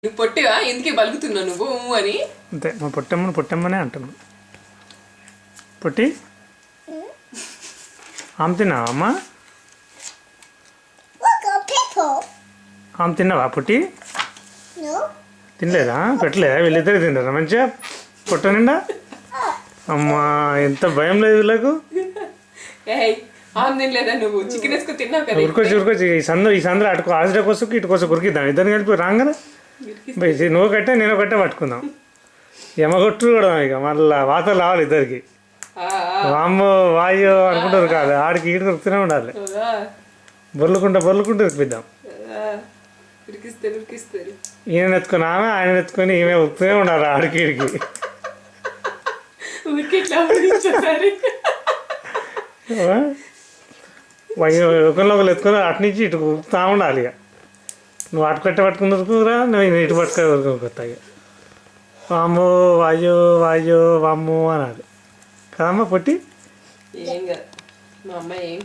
నువ్వు పొట్టిగా ఎందుకే బలుగుతున్నావు నువ్వు అని అంతే మా పొట్టమ్మనే అంటున్నాను. పొట్టి ఆమె తిన్నావా అమ్మ? ఆమె తిన్నావా పొట్టి? తినలేదా? పెట్టలేదా? వీళ్ళిద్దరు తింటారా మంచిగా పొట్ట నిండా? అమ్మా ఎంత భయం లేదు వీళ్ళకు. తినలేదా నువ్వు? చికెన్ వేసుకుని తిన్నావు కదా. ఉరుకొచ్చి ఈ సందులో అటుకు ఆసిడ కోసం ఇటు కోసం ఉరికిద్దాం. ఇద్దరు కలిపి రాగానే నువ్వు కట్టే నేను కట్టే పట్టుకుందాం. ఎమగొట్టు కూడా ఇక మళ్ళీ వాతలు రావాలి ఇద్దరికి. వామ్మో వాయో అనుకుంటారు కాదు, ఆడికి ఈడికి ఉరుకుతూనే ఉండాలి. బొర్లుకుంటా ఉరికిద్దాం. ఈయన ఎత్తుకొని ఆమె, ఆయన ఎత్తుకొని ఈమె ఉరుకుతూనే ఉండాలి ఆడికి ఈడికి. ఒకరిని ఎత్తుకొని అటు నుంచి ఇటు ఉరుకుతూ ఉండాలి. ఇక నువ్వు అటు కట్ట పట్టుకుని ఉరుకురా, నేను ఇటు పట్టుకొని ఉరుకుతా. ఇక వామ్మో వాయో వామ్మో అనాలి కదమ్మా పొట్టి. ఏం కాదు మా అమ్మాయి ఏం